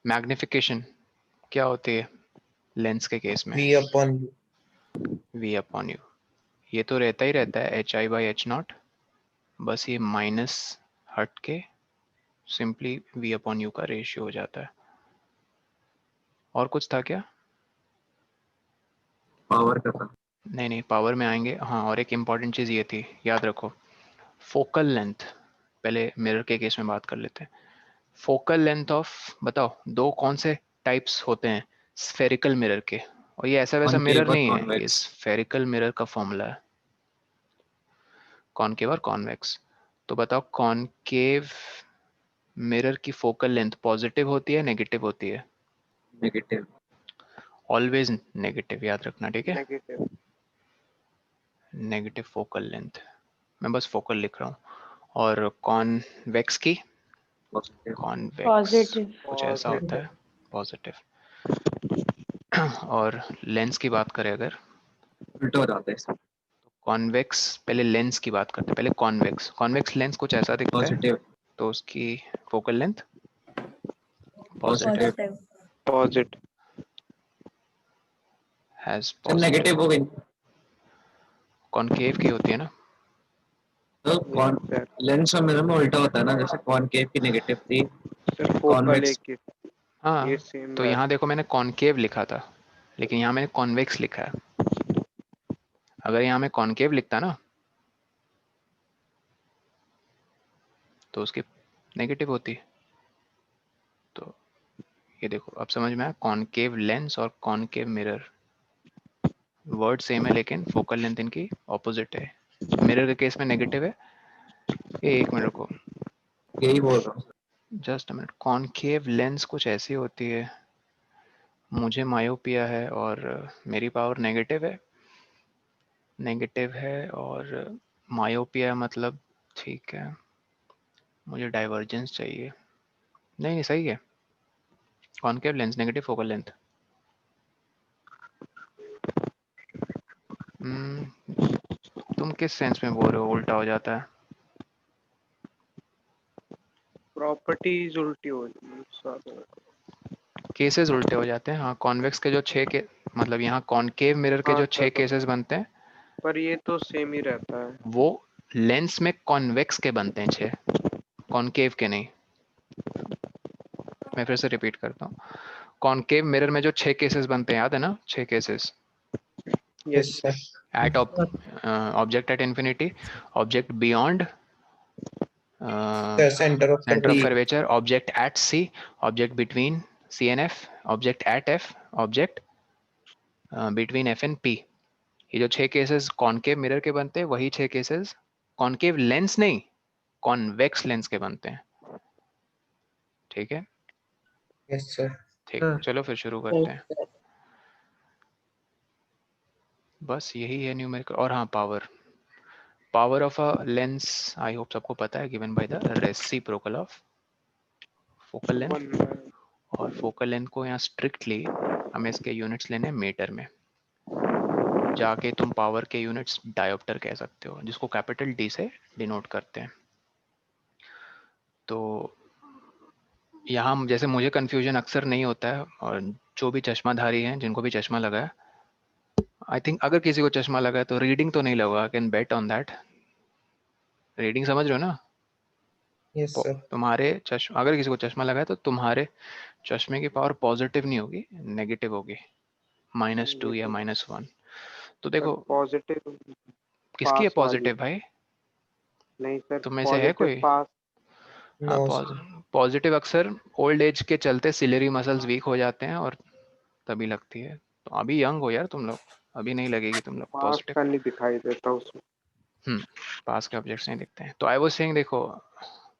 Magnification क्या होती है लेंस के केस में? V upon U. V upon you. ये तो रहता ही रहता है HI/H0, बस ये माइनस हट के सिंपली V अपॉन यू का रेशियो हो जाता है। और कुछ था क्या? पावर का था। नहीं, पावर में आएंगे। हाँ, और एक इम्पॉर्टेंट चीज़ ये थी, याद रखो, फोकल लेंथ। पहले मिरर के केस में बात कर लेते हैं। फोकल लेंथ ऑफ, बताओ, दो कौन से टाइप्स होते हैं स्फेरिकल मिरर के? और ये ऐसा वैसा मिरर कॉनकेव और नहीं है, ये कॉन्वेक्स। स्फेरिकल मिरर का फॉर्मूला है, कॉनकेव और कॉन्वेक्स। तो बताओ, कॉनकेव मिरर की फोकल लेंथ पॉजिटिव होती है नेगेटिव होती है? नेगेटिव। ऑलवेज नेगेटिव, याद रखना, ठीक है? नेगेटिव। नेगेटिव फोकल लेंथ, मैं बस फोकल लिख रहा हूँ। और कॉन्वेक्स की, पॉजिटिव। Convex positive. कुछ ऐसा होता है, पॉजिटिव। और लेंस की बात करें अगर, उल्टा हो जाता है। कॉन्वेक्स, पहले लेंस की बात करते हैं, पहले कॉन्वेक्स लेंस कुछ ऐसा दिखता है, पॉजिटिव। तो उसकी focal length positive. Positive. Positive. Has तो नेगेटिव पॉजिटिव। हो गई। कॉनकेव की होती है ना? तो कौन लेंस और मिरर में उल्टा होता है ना, जैसे कॉनकेव की नेगेटिव थी, सर फोकल कॉन्वेक्स। एक ही, हाँ, ये सेम तो रहता यहाँ देखो मैंने कॉनकेव लिखा था, लेकिन यहाँ मैंने कॉन्वेक्स लिखा है। अगर यहाँ मैं कॉनकेव लिखता ना तो उसकी नेगेटिव होती। तो ये देखो, अब समझ में आया, कॉनकेव लेंस और कॉनकेव मिरर वर्ड सेम है, लेकिन फोकल लेंथ इनकी ऑपोजिट है। मिरर के केस में नेगेटिव है। ये एक मिनट रुको, यही बोल रहा हूँ। Just a minute. Concave lens कुछ ऐसी होती है, मुझे मायोपिया है और मेरी पावर नेगेटिव है और मायोपिया मतलब, ठीक है, मुझे डाइवर्जेंस चाहिए। नहीं, सही है, concave lens negative focal length. तुम किस सेंस में बोल रहे हो उल्टा हो जाता है? प्रॉपर्टीज उल्टी हो रही केसेस उल्टे हो जाते हैं। हाँ, कॉन्वेक्स के जो मतलब यहाँ कॉनकेव मिरर के हाँ जो 6 सर, केसेस बनते हैं, पर ये तो सेम ही रहता है। वो लेंस में कॉन्वेक्स के बनते हैं 6, कॉनकेव के नहीं। मैं फिर से रिपीट करता हूँ, कॉनकेव मिरर में जो 6 केसेस बनते हैं, याद है ना, 6 cases? Yes, sir. At object at infinity, object beyond The center of centre of curvature. Curvature, object at C, object between C and F, object at F, object between F and P. ये जो 6 cases concave mirror के बनते हैं, वही 6 cases concave lens नहीं, convex lens के बनते हैं। ठीक है, Yes, sir. ठीक, चलो फिर शुरू करते हैं। बस यही है न्यूमेरिकल। और हाँ, power of a lens I hope सबको पता है, given by the reciprocal of focal length. 1 और फोकल लेंथ को यहाँ स्ट्रिक्टली हमें इसके यूनिट्स लेने हैं मीटर में। जाके तुम पावर के यूनिट्स डायोप्टर कह सकते हो, जिसको कैपिटल डी से डिनोट करते हैं। तो यहाँ जैसे मुझे कन्फ्यूजन अक्सर नहीं होता है, और जो भी चश्माधारी हैं, जिनको भी चश्मा लगा है, आई थिंक अगर किसी को चश्मा लगा है तो रीडिंग तो नहीं लगा, can bet on that. Reading समझ रहे हो ना? Yes, sir. तुम्हारे चश्मा, अगर किसी को चश्मा लगा है तो तुम्हारे चश्मे की पावर पॉजिटिव नहीं होगी, नेगेटिव होगी, -2 या -1। तो देखो, पॉजिटिव किसकी है पास वाली। पॉजिटिव भाई? नहीं सर, तुम में से है पॉजिटिव कोई? पास। हाँ, No, sir. पॉजिटिव अक्सर ओल्ड एज के चलते सिलेरी मसल्स वीक हो जाते हैं और तभी लगती है। तो अभी यंग हो यार तुम लोग, अभी नहीं लगेगी तुम लोग पास पॉजिटिव। का नहीं दिखाई देता उसमें। पास के ऑब्जेक्ट्स नहीं दिखते हैं। तो आई वाज सेइंग, देखो,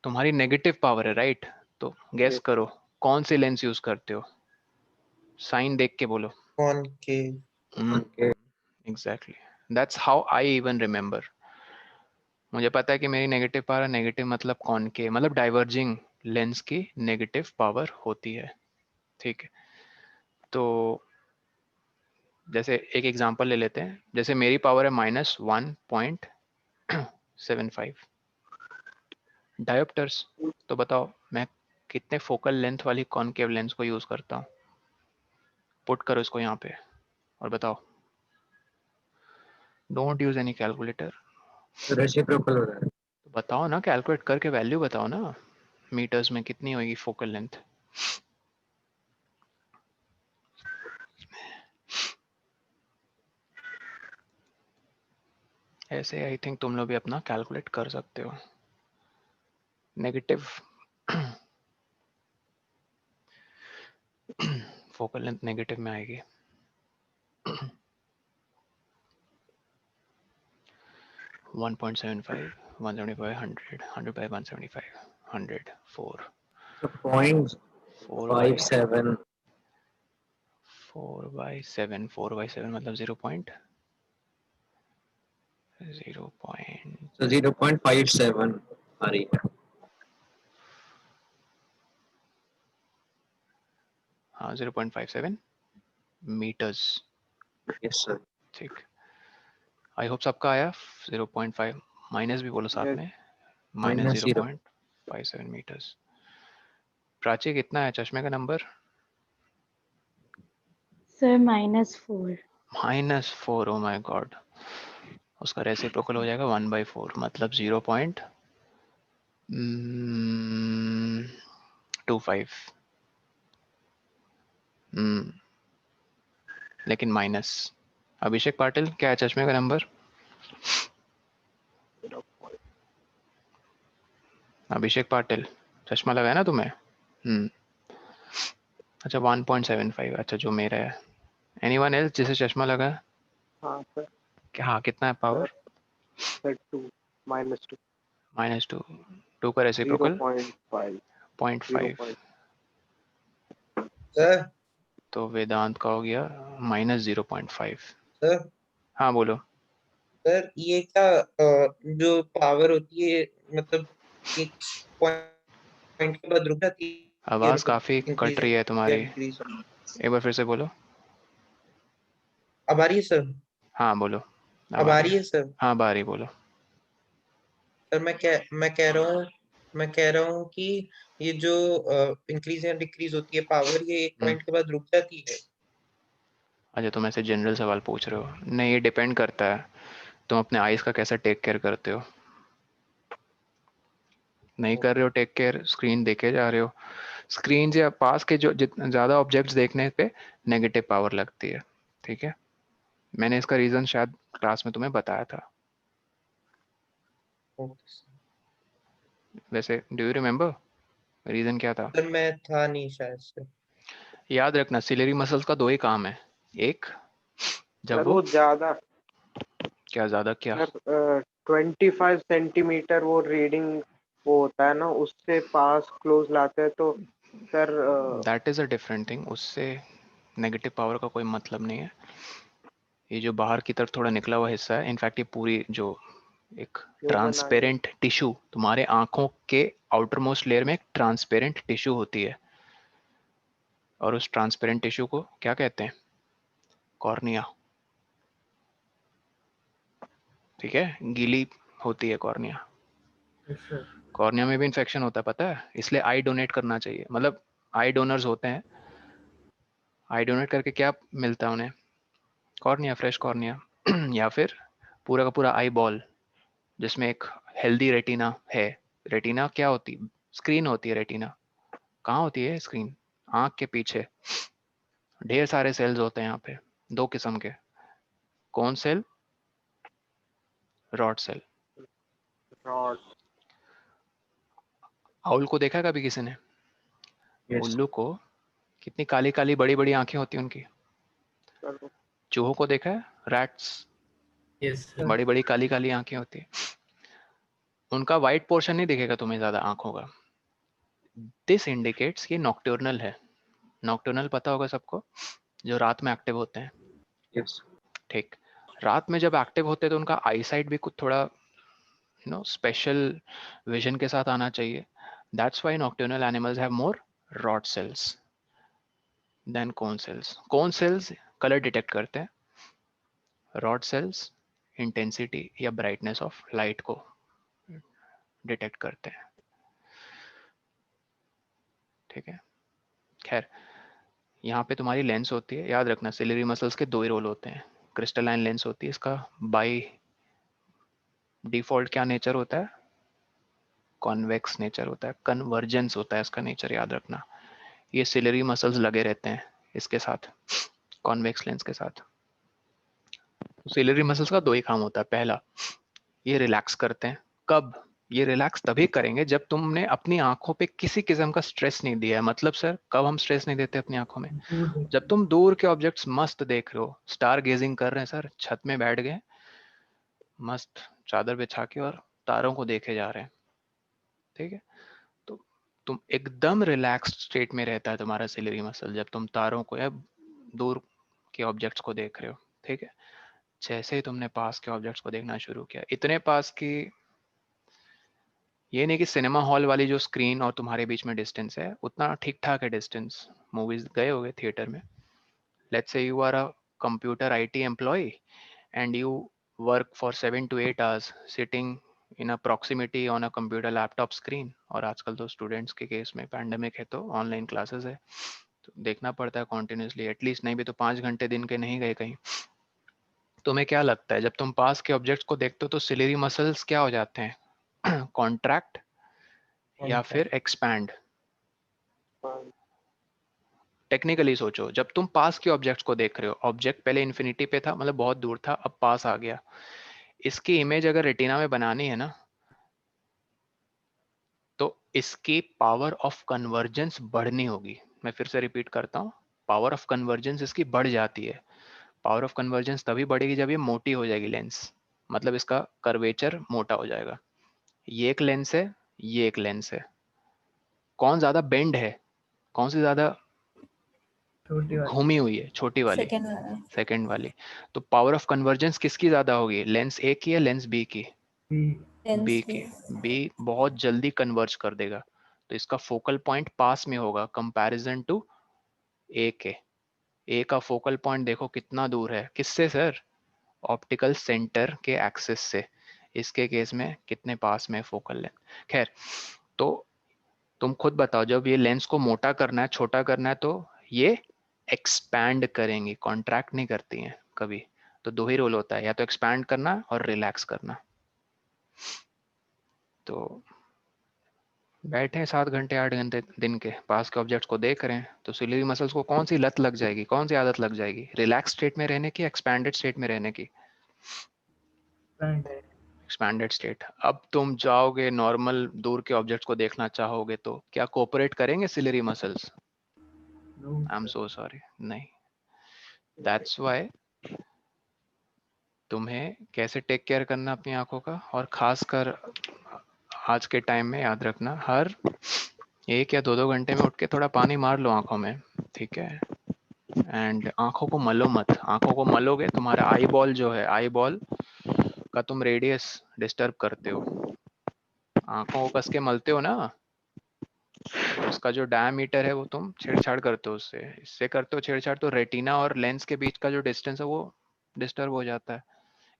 तुम्हारी नेगेटिव पावर है, राइट? तो गेस Yes. करो कौन सी लेंस यूज करते हो, साइन देख के बोलो। Concave. Concave. Exactly, that's how I even remember. मुझे पता है कि मेरी नेगेटिव पावर, नेगेटिव मतलब कॉनकेव, मतलब डाइवर्जिंग लेंस की नेगेटिव पावर होती है। ठीक है, तो जैसे एक एग्जांपल ले लेते हैं। जैसे मेरी पावर है -1.75 डायोप्टर्स। तो बताओ मैं कितने फोकल लेंथ वाली कॉनकेव लेंस को यूज करता हूँ? पुट करो इसको यहाँ पे और बताओ. Don't use any calculator. Reciprocal हो रहा है. तो बताओ ना, कैलकुलेट करके वैल्यू बताओ ना, मीटर्स में कितनी होगी फोकल लेंथ. ऐसे आई थिंक तुम लोग भी अपना कैलकुलेट कर सकते हो. नेगेटिव फोकल लेंथ नेगेटिव में आएगी. 1.75, 175, 100, 100 by 175, 100, 4, So 0.57. 4 by 7, 4 by 7 मतलब 0.0. So 0.57 आ रही है. हाँ 0.57 मीटर्स. Yes sir. ठीक, आई होप सबका आया. 0.5 माइनस भी बोलो साथ Yes. में, माइनस 0.57 मीटर्स. प्राची कितना है चश्मे का number? Sir -4. -4. Oh my God. उसका रेसिप्रोकल हो जाएगा 1/4 मतलब 0.25. लेकिन माइनस. अभिषेक पाटिल क्या है चश्मे का नंबर? अभिषेक पाटिल चश्मा लगा है ना तुम्हें? अच्छा 1.75. अच्छा जो मेरा है. एनीवन एल्स जिसे चश्मा लगा है? हाँ सर. क्या, हाँ कितना है पावर? सर 2 -2 -2. 2 का रेसिप्रोकल 0.5 0.5. 0. सर तो वेदांत का हो गया -0.5. सर हाँ बोलो. सर ये क्या जो पावर होती है मतलब एक पॉइंट के बाद रुक जाती है आवाज मतलब काफी कट इंक्रीज रही है या तुम्हारी. डिक्रीज. एक बार फिर से बोलो. अब आ रही है सर? हाँ बोलो. अब आ आ रही रही है. है सर? हाँ अब आ रही, बोलो. सर मैं कह रहा हूँ कि ये जो इंक्रीज या डिक्रीज होती है पावर, ये एक पॉइंट के बाद रुक जाती है. अच्छा तुम ऐसे जनरल सवाल पूछ रहे हो? नहीं, ये डिपेंड करता है तुम अपने आइज का कैसा टेक केयर करते हो. नहीं कर रहे हो टेक केयर, स्क्रीन देखे जा रहे हो, स्क्रीन से पास के जो ज़्यादा ऑब्जेक्ट्स देखने पे नेगेटिव पावर लगती है. ठीक है, मैंने इसका रीज़न शायद क्लास में तुम्हें बताया था. वैसे डू यू रिमेम्बर रीज़न क्या था? सर मैं था नहीं शायद से. याद रखना, सिलेरी मसल्स का 2 ही काम है. एक, जब सर वो वो ज्यादा. क्या ज़्यादा क्या? सर 25 सेंटीमीटर वो रीडिंग वो होता है ना, उससे पास क्लोज लाते हैं तो sir that is a different thing. उससे नेगेटिव पावर का कोई मतलब नहीं है. ये जो बाहर की तरफ थोड़ा निकला हुआ हिस्सा है, इनफैक्ट ये पूरी जो एक ह्यूमन आई. ट्रांसपेरेंट टिश्यू, तुम्हारे आंखों के आउटर मोस्ट लेयर में एक ट्रांसपेरेंट टिश्यू होती है, और उस ट्रांसपेरेंट टिश्यू को क्या कहते हैं? कॉर्निया. ठीक है, गीली होती है कॉर्निया. कॉर्निया में भी इन्फेक्शन होता है पता है, इसलिए आई डोनेट करना चाहिए. मतलब आई डोनर्स होते हैं, आई डोनेट करके क्या मिलता है उन्हें? Cornea, fresh cornea. या फिर पूरा का पूरा आई बॉल जिसमें एक हेल्दी रेटिना है. रेटिना क्या होती? स्क्रीन होती है. रेटिना कहाँ होती है? स्क्रीन, आँख के पीछे. ढेर सारे सेल्स होते हैं यहाँ पे, 2 किस्म के. कौन cell? Rod cell. Rod. Owl को देखा कभी किसी ने? Yes. उल्लू को कितनी काली काली बड़ी बड़ी आंखें होती हैं उनकी. सर चूहों को देखा है? Rats, Yes sir. बड़ी बड़ी काली काली आंखें होती है. उनका वाइट पोर्शन नहीं दिखेगा तुम्हें ज्यादा आंखों का. दिस इंडिकेट्स ये नॉक्टर्नल है. नॉक्टर्नल पता होगा सबको, जो रात में एक्टिव होते हैं. Yes. ठीक, रात में जब एक्टिव होते हैं तो उनका आई साइट भी कुछ थोड़ा स्पेशल विजन के साथ आना चाहिए. That's why nocturnal animals have more rod cells than cone cells. Cone cells colour detect करते हैं, रॉड सेल्स इंटेंसिटी या ब्राइटनेस ऑफ लाइट को डिटेक्ट करते हैं. ठीक है। खैर, यहाँ पे तुम्हारी लेंस होती है, याद रखना सिलियरी मसल्स के दो ही रोल होते हैं। क्रिस्टलाइन लेंस होती है, इसका बाय डिफॉल्ट क्या नेचर होता है, कॉन्वेक्स नेचर होता है, कन्वर्जेंस होता है इसका नेचर, याद रखना। ये सिलियरी मसल्स लगे रहते हैं इसके साथ, कॉन्वेक्स लेंस के साथ। सिलियरी मसल्स का दो ही काम होता है। पहला, ये रिलैक्स करते हैं। कब? ये रिलैक्स तभी करेंगे जब तुमने अपनी आंखों पे किसी किस्म का स्ट्रेस नहीं दिया है। मतलब सर, कब हम स्ट्रेस नहीं देते अपनी आंखों में? जब तुम दूर के ऑब्जेक्ट्स मस्त देख रहे हो, स्टार गेजिंग कर रहे हैं सर, छत में बैठ गए मस्त चादर बिछा के और तारों को देखे जा रहे हैं, ठीक है। तो तुम एकदम रिलैक्स्ड स्टेट में रहता है तुम्हारा सिलियरी मसल जब तुम तारों को या दूर के ऑब्जेक्ट्स को देख रहे हो, ठीक है। जैसे ही तुमने पास के ऑब्जेक्ट्स को देखना शुरू किया, इतने पास की, ये नहीं कि सिनेमा हॉल वाली जो स्क्रीन और तुम्हारे बीच में डिस्टेंस है उतना ठीक ठाक है डिस्टेंस, मूवीज गए होगे थिएटर में। Let's say you are a computer IT employee and you work for 7 to 8 hours sitting in a proximity on a computer laptop screen, और आजकल तो स्टूडेंट्स के केस में पैंडेमिक है तो ऑनलाइन क्लासेस है, तो देखना पड़ता है कॉन्टिन्यूसली, एटलीस्ट नहीं भी तो 5 घंटे दिन के नहीं गए कहीं। तुम्हें क्या लगता है जब तुम पास के ऑब्जेक्ट्स को देखते हो तो सिलियरी मसल्स क्या हो जाते हैं, कॉन्ट्रैक्ट या फिर एक्सपैंड? टेक्निकली सोचो, जब तुम पास के ऑब्जेक्ट्स को देख रहे हो, ऑब्जेक्ट पहले इन्फिनिटी पे था, मतलब बहुत दूर था, अब पास आ गया, इसकी इमेज अगर रेटिना में बनानी है ना, तो इसकी पावर ऑफ कन्वर्जेंस बढ़नी होगी। मैं फिर से रिपीट करता हूँ, पावर ऑफ कन्वर्जेंस इसकी बढ़ जाती है। पावर ऑफ कन्वर्जेंस तभी बढ़ेगी जब ये मोटी हो जाएगी लेंस, मतलब इसका कर्वेचर मोटा हो जाएगा। ये एक लेंस है, ये एक लेंस है, कौन ज्यादा बेंड है, कौन सी ज्यादा घूमी हुई है? छोटी वाली, सेकंड वाली। तो पावर ऑफ कन्वर्जेंस किसकी ज्यादा होगी, लेंस ए की या लेंस बी की? बी की। बी बहुत जल्दी कन्वर्ज कर देगा, तो इसका फोकल पॉइंट पास में होगा कंपैरिजन टू ए के। ए का फोकल पॉइंट देखो कितना दूर है, किससे सर? ऑप्टिकल सेंटर के एक्सिस से। इसके केस में कितने पास में फोकल लेंथ। खैर, तो तुम खुद बताओ, जब ये लेंस को मोटा करना है, छोटा करना है, तो ये एक्सपैंड करेंगी, कॉन्ट्रैक्ट नहीं करती हैं कभी। तो दो ही रोल होता है, या तो एक्सपैंड करना और रिलैक्स करना। तो बैठे 7 घंटे 8 घंटे दिन के, पास के ऑब्जेक्ट्स को देख रहे हैं, तो सिलियरी मसल्स को कौन सी लत लग जाएगी, कौन सी आदत लग जाएगी, रिलैक्स स्टेट में रहने की, एक्सपैंडेड स्टेट में रहने की? Expanded state. अब तुम जाओगे नॉर्मल दूर के ऑब्जेक्ट्स को देखना चाहोगे तो क्या कोऑपरेट करेंगे ciliary muscles? I am so sorry, नहीं। दैट्स व्हाई तुम्हें कैसे टेक केयर करना अपनी आंखों का, और खासकर आज के टाइम में याद रखना, हर 1 या 2 घंटे में उठ के थोड़ा पानी मार लो आंखों में, ठीक है। एंड आंखों को मलो मत, आंखों को मलोगे तुम्हारा आई बॉल जो है, आई बॉल का तुम रेडियस डिस्टर्ब करते हो। आंखों को कस के मलते हो ना, उसका जो डायमीटर है वो तुम छेड़छाड़ करते हो उससे, इससे करते हो छेड़छाड़, तो रेटिना और लेंस के बीच का जो डिस्टेंस है वो डिस्टर्ब हो जाता है।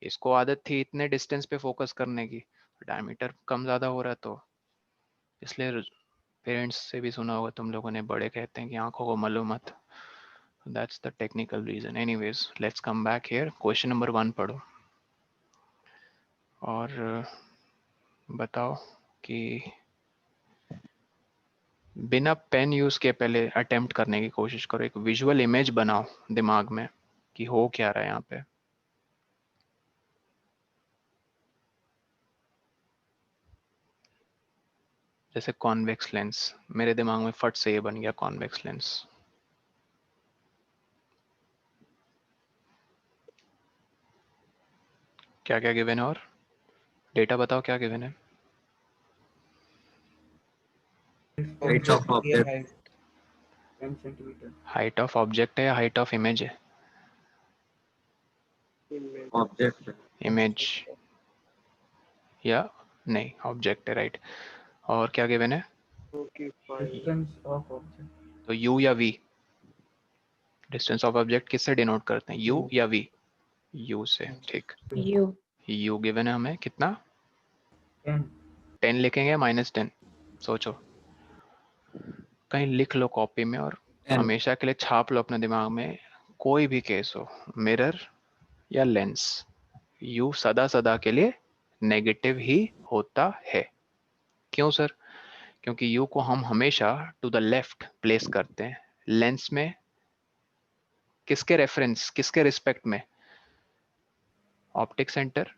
इसको आदत थी इतने डिस्टेंस पे फोकस करने की, डायमीटर कम ज्यादा हो रहा है, तो इसलिए पेरेंट्स से भी सुना होगा तुम लोगों ने, बड़े कहते हैं कि आंखों को मलो मत। That's the technical reason. Anyways, let's come back here. Question number 1 पढ़ो और बताओ कि बिना पेन यूज के पहले अटेम्प्ट करने की कोशिश करो, एक विजुअल इमेज बनाओ दिमाग में कि हो क्या रहा है यहाँ पे। जैसे कॉन्वेक्स लेंस, मेरे दिमाग में फट से ये बन गया कॉन्वेक्स लेंस। क्या क्या गिवन है, और डेटा बताओ क्या गिवन है? Height of object, 10 centimetre height of object है या हाइट ऑफ इमेज है? ऑब्जेक्ट इमेज या नहीं, ऑब्जेक्ट है, राइट। और क्या गिवन है? डिस्टेंस ऑफ ऑब्जेक्ट, तो यू या वी? डिस्टेंस ऑफ ऑब्जेक्ट किससे डिनोट करते हैं, यू या वी? यू से, ठीक। U. यू गिवन है हमें कितना? 10 10 लिखेंगे -10? सोचो। कहीं लिख लो कॉपी में और N. हमेशा के लिए छाप लो अपने दिमाग में, कोई भी केस हो, मिरर या लेंस, यू सदा सदा के लिए नेगेटिव ही होता है। क्यों सर? क्योंकि यू को हम हमेशा टू द लेफ्ट प्लेस करते हैं। लेंस में किसके रेफरेंस, किसके रिस्पेक्ट में? ऑप्टिक सेंटर,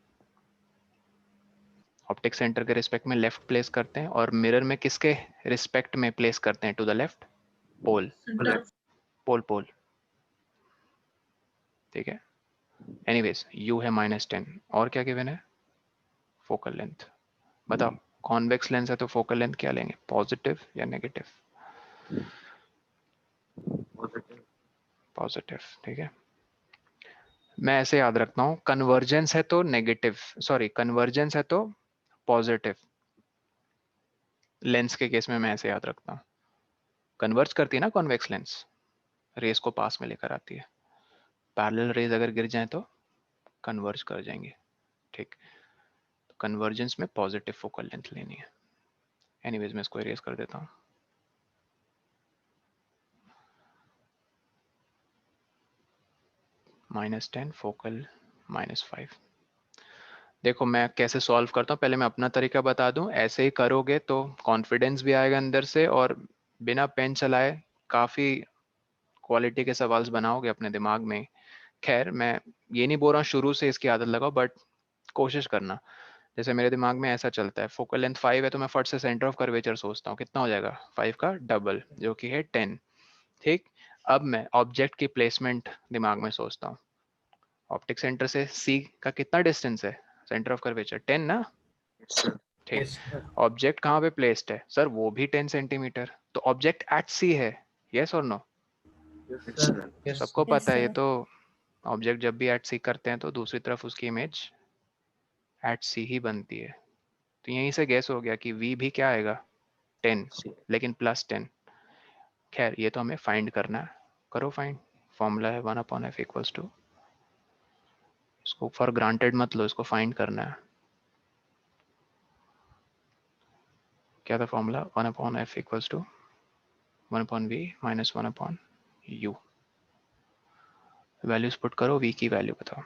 ऑप्टिक सेंटर के रिस्पेक्ट में लेफ्ट प्लेस करते हैं। और मिरर में किसके रिस्पेक्ट में प्लेस करते हैं? टू द लेफ्ट, पोल, पोल पोल, ठीक है। एनीवेज यू है -10 और क्या गिवन है? Focal length. बताओ, कॉन्वेक्स लेंस है तो फोकल लेंथ क्या लेंगे, पॉजिटिव या नेगेटिव? Positive. पॉजिटिव, ठीक है। मैं ऐसे याद रखता हूँ, कन्वर्जेंस है तो नेगेटिव, सॉरी कन्वर्जेंस है तो पॉजिटिव। लेंस के केस में मैं ऐसे याद रखता हूँ, कन्वर्ज करती है ना कॉन्वेक्स लेंस, रेस को पास में लेकर आती है। पैरेलल रेज अगर गिर जाए तो कन्वर्ज कर जाएंगे, ठीक। तो कन्वर्जेंस में पॉजिटिव फोकल लेंथ लेनी है। एनीवेज मैं इसको इरेज कर देता हूँ। -10 फोकल -5। देखो मैं कैसे सॉल्व करता हूँ, पहले मैं अपना तरीका बता दूं। ऐसे ही करोगे तो कॉन्फिडेंस भी आएगा अंदर से, और बिना पेन चलाए काफ़ी क्वालिटी के सवाल बनाओगे अपने दिमाग में। खैर मैं ये नहीं बोल रहा हूँ शुरू से इसकी आदत लगाओ, बट कोशिश करना। जैसे मेरे दिमाग में ऐसा चलता है, फोकल लेंथ 5 है तो मैं फट से सेंटर ऑफ कर्वेचर सोचता हूँ, कितना हो जाएगा? 5 का डबल जो कि है 10, ठीक। अब मैं ऑब्जेक्ट की प्लेसमेंट दिमाग में सोचता हूँ। ऑप्टिक सेंटर से सी का कितना डिस्टेंस है? सेंटर ऑफ कर्वेचर 10 ना, Yes, sir. ठीक। Yes, sir. ऑब्जेक्ट कहाँ पे प्लेस्ड है? सर वो भी 10 सेंटीमीटर, तो ऑब्जेक्ट एट सी है, यस और नो? Yes, sir. Yes, सबको sir. पता है ये तो। ऑब्जेक्ट जब भी एट सी करते हैं तो दूसरी तरफ उसकी इमेज एट सी ही बनती है। तो यहीं से गैस हो गया कि v भी क्या आएगा? 10, See. लेकिन +10। खैर ये तो हमें फाइंड करना है, करो फाइंड। फॉर्मूला है 1/f इक्वल्स टू, इसको फॉर ग्रांटेड मत लो, इसको फाइंड करना है। क्या था formula? 1/f equals to 1/v minus 1/u। Values put करो, v की वैल्यू बताओ।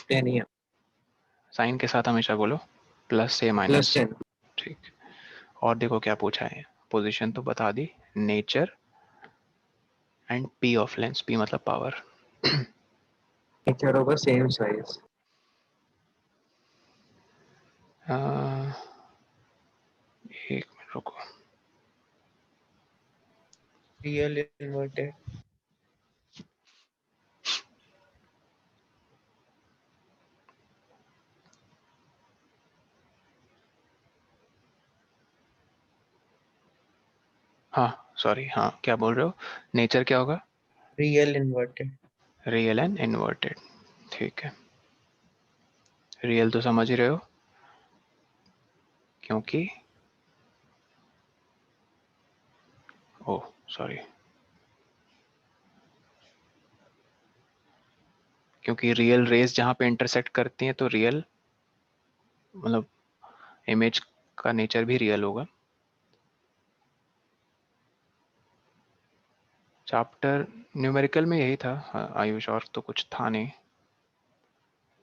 Ten here. साइन के साथ हमेशा बोलो, प्लस या Plus माइनस, 10. ठीक। और देखो क्या पूछा है, पोजीशन तो बता दी, nature and p of lens, p मतलब पावर। Nature होगा same size. एक मिनट रुको, Real inverted. हाँ सॉरी, हाँ क्या बोल रहे हो? नेचर क्या होगा? Real inverted. Real and inverted, ठीक है। रियल तो समझ ही रहे हो, क्योंकि ओ सॉरी, क्योंकि रियल रेज जहाँ पे इंटरसेक्ट करती हैं तो रियल मतलब इमेज का नेचर भी रियल होगा। चैप्टर न्यूमेरिकल में यही था आयुष, और तो कुछ था नहीं।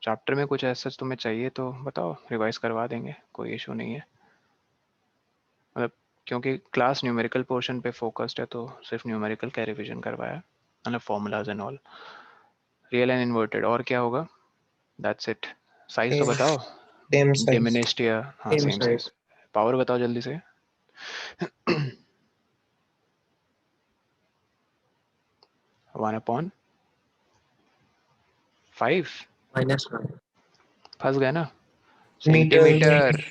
चैप्टर में कुछ ऐसा तुम्हें चाहिए तो बताओ, रिवाइज करवा देंगे, कोई इशू नहीं है। मतलब क्योंकि क्लास न्यूमेरिकल पोर्शन पे फोकस्ड है तो सिर्फ न्यूमेरिकल का रिवीजन करवाया, मतलब formulas and all. Real and inverted और क्या होगा? That's it. साइज तो Same, बताओ, same size. डिमिनिश्ड या हाँ Same same size. Size. Power बताओ जल्दी से। 1/5 -1. फंस गए ना, Meter. सेंटीमीटर।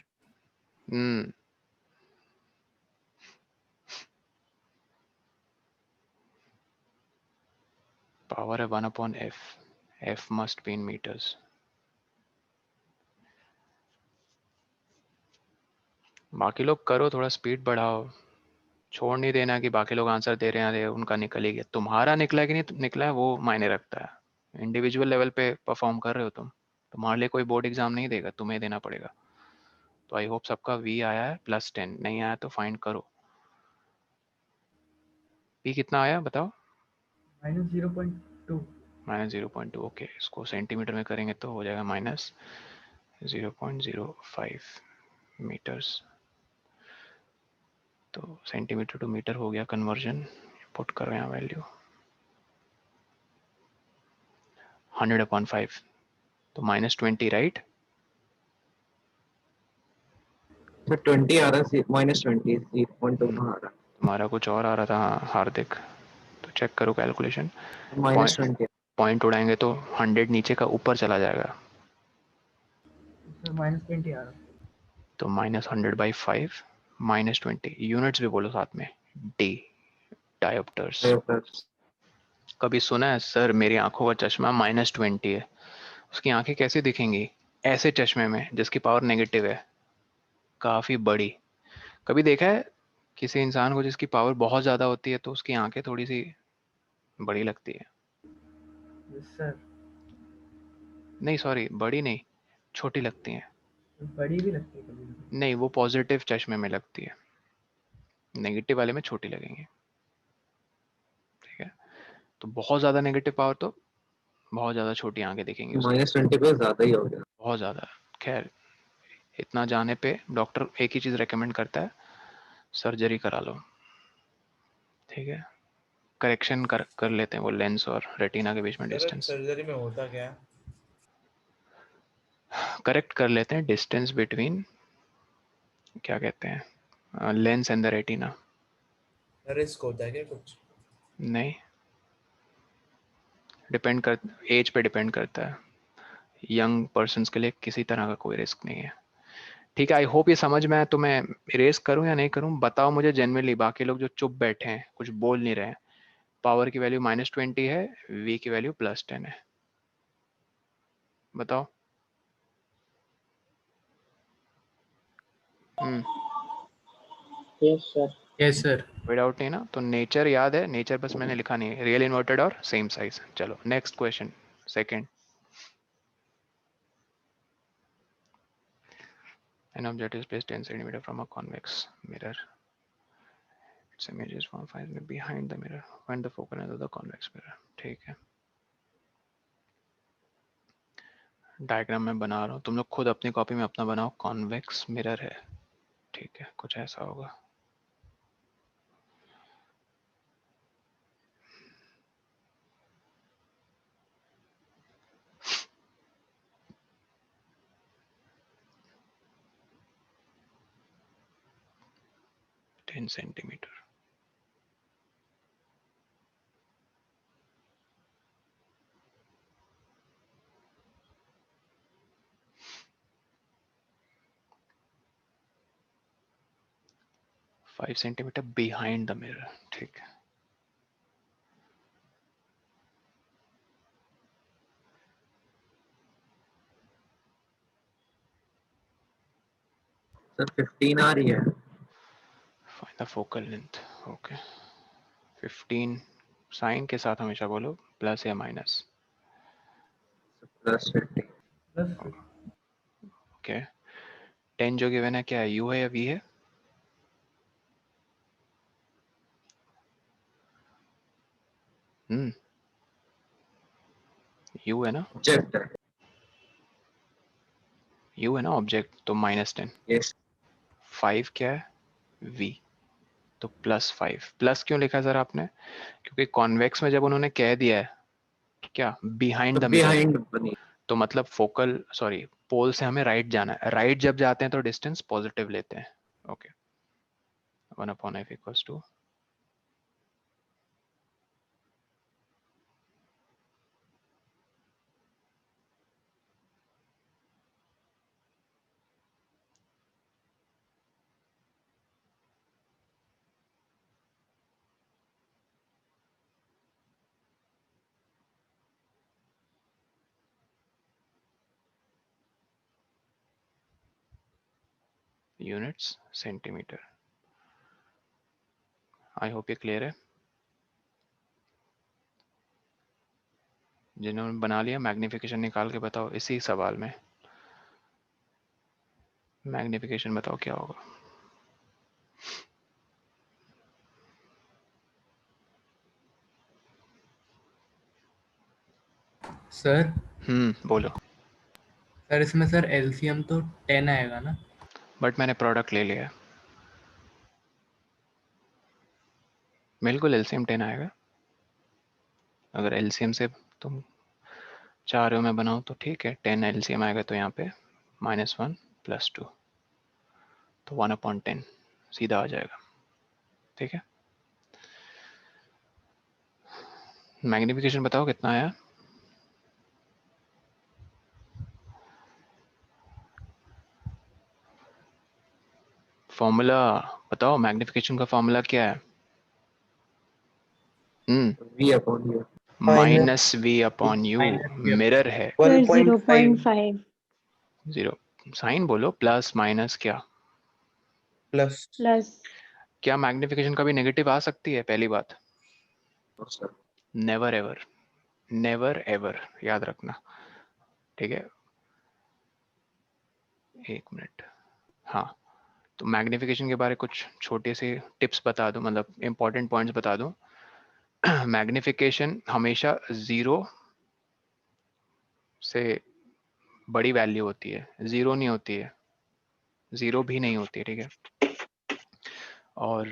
पावर है 1/f, f must be in meters। बाकी लोग करो, थोड़ा स्पीड बढ़ाओ, छोड़ नहीं देना कि बाकी लोग आंसर दे रहे हैं, अरे उनका निकल ही गया, तुम्हारा निकला है कि नहीं निकला है वो मायने रखता है। इंडिविजुअल लेवल पे परफॉर्म कर रहे हो तुम, तुम्हारे लिए कोई बोर्ड एग्जाम नहीं देगा, तुम्हें देना पड़ेगा। तो आई होप सबका वी आया है +10, नहीं आया तो फाइंड करो। पी कितना आया बताओ? -0.2। -0.2। ओके, इसको सेंटीमीटर में करेंगे तो हो जाएगा -0.05 मीटर्स। तो सेंटीमीटर टू मीटर हो गया कन्वर्जन, पुट करो यहाँ वैल्यू 100/5, तो -20 राइट। तो 20 आ रहा है, -20 0.2 आ रहा है, तुम्हारा कुछ और आ रहा था हाँ, हार्दिक, तो चेक करो कैलकुलेशन। -20 पॉइंट उड़ाएंगे तो 100 नीचे का ऊपर चला जाएगा, सर -20 आ रहा है। तो -100/5 -20, यूनिट्स भी बोलो साथ में, डी डायोप्टर्स। कभी सुना है सर मेरी आंखों का चश्मा -20 है, उसकी आंखें कैसे दिखेंगी ऐसे चश्मे में जिसकी पावर नेगेटिव है काफी बड़ी? कभी देखा है किसी इंसान को जिसकी पावर बहुत ज्यादा होती है तो उसकी आंखें थोड़ी सी बड़ी लगती है? यस सर, नहीं सॉरी, बड़ी नहीं, छोटी लगती हैं। बड़ी भी लगती है कभी-कभी। नहीं, वो पॉजिटिव चश्मे में लगती है, नेगेटिव वाले में छोटी लगेंगी, ठीक है। तो बहुत ज़्यादा नेगेटिव पावर तो बहुत ज़्यादा छोटी आंखें दिखेंगी उसकी, -20 पे ज्यादा ही हो गया। बहुत ज़्यादा। खैर, इतना जाने पे डॉक्टर एक ही चीज़ रेकमेंड करता है, सर्जरी करा लो, ठीक है। करेक्शन कर लेते हैं वो लेंस और रेटिना के बीच में डिस्टेंस, सर्जरी में होता क्या है? करेक्ट कर लेते हैं डिस्टेंस बिटवीन, क्या कहते हैं, lens and the retina. Risk होता है क्या कुछ? नहीं, डिपेंड कर, एज पे डिपेंड करता है। यंग पर्सन्स के लिए किसी तरह का कोई रिस्क नहीं है, ठीक है। आई होप ये समझ में आया। तो मैं इरेज करूं या नहीं करूं बताओ मुझे जेन्युइनली, बाकी लोग जो चुप बैठे हैं कुछ बोल नहीं रहे हैं। पावर की वैल्यू -20 है, वी की वैल्यू +10 है, बताओ। Yes sir. Yes sir. कोई डाउट नहीं ना? तो नेचर याद है, नेचर बस मैंने लिखा नहीं है, रियल इन्वर्टेड और सेम साइज। चलो next question, second. An object is placed 10 cm from a convex mirror. Its image is formed 5 mm behind the mirror. Find the focal length of the convex mirror. ठीक है, diagram मैं बना रहा हूँ, तुम लोग खुद अपनी कॉपी में अपना बनाओ। कॉन्वेक्स मिरर है, ठीक है, कुछ ऐसा होगा। Ten centimetre, five centimetre behind the mirror, ठीक है। सर 15 आ रही है। Find the focal length, okay. 15 साइन के साथ हमेशा बोलो, प्लस या माइनस। +50। ओके, 10 जो गिवन है क्या है, यू है या वी है? यू है ना, ऑब्जेक्ट है। यू है ना ऑब्जेक्ट, तो -10। यस 5 क्या है, वी, तो +5। प्लस क्यों लिखा सर आपने? क्योंकि कॉन्वेक्स में जब उन्होंने कह दिया है क्या बिहाइंड द मिरर, बिहाइंड बनी। तो मतलब फोकल सॉरी पोल से हमें राइट जाना है, राइट जब जाते हैं तो डिस्टेंस पॉजिटिव लेते हैं, okay. 1/f equals two units centimetre. I hope ये क्लियर है। जिन्होंने बना लिया मैग्निफिकेशन निकाल के बताओ इसी सवाल में। मैग्निफिकेशन बताओ क्या होगा। सर बोलो। सर इसमें सर एलसीएम तो 10 आएगा ना? बट मैंने प्रोडक्ट ले लिया है। बिल्कुल एलसीएम 10 आएगा। अगर एलसीएम से तुम चाह रहे हो मैं बनाऊं तो ठीक है, 10 एलसीएम आएगा तो यहाँ पे -1 + 2 तो 1/10 सीधा आ जाएगा। ठीक है, मैग्निफिकेशन बताओ कितना आया। फॉर्मूला बताओ, मैग्निफिकेशन का फॉर्मूला क्या है? V/U। -V/U मिरर है। सर 1.5 0.5 0 साइन बोलो, प्लस माइनस क्या? प्लस। प्लस। क्या मैग्निफिकेशन कभी नेगेटिव आ सकती है? पहली बात, sir never ever, never ever, याद रखना। ठीक है, एक मिनट। हाँ, तो मैग्निफिकेशन के बारे कुछ छोटे से टिप्स बता दूं, मतलब इंपॉर्टेंट पॉइंट्स बता दूं। मैग्निफिकेशन हमेशा 0 से बड़ी वैल्यू होती है, 0 नहीं होती है, 0 भी नहीं होती है। ठीक है, और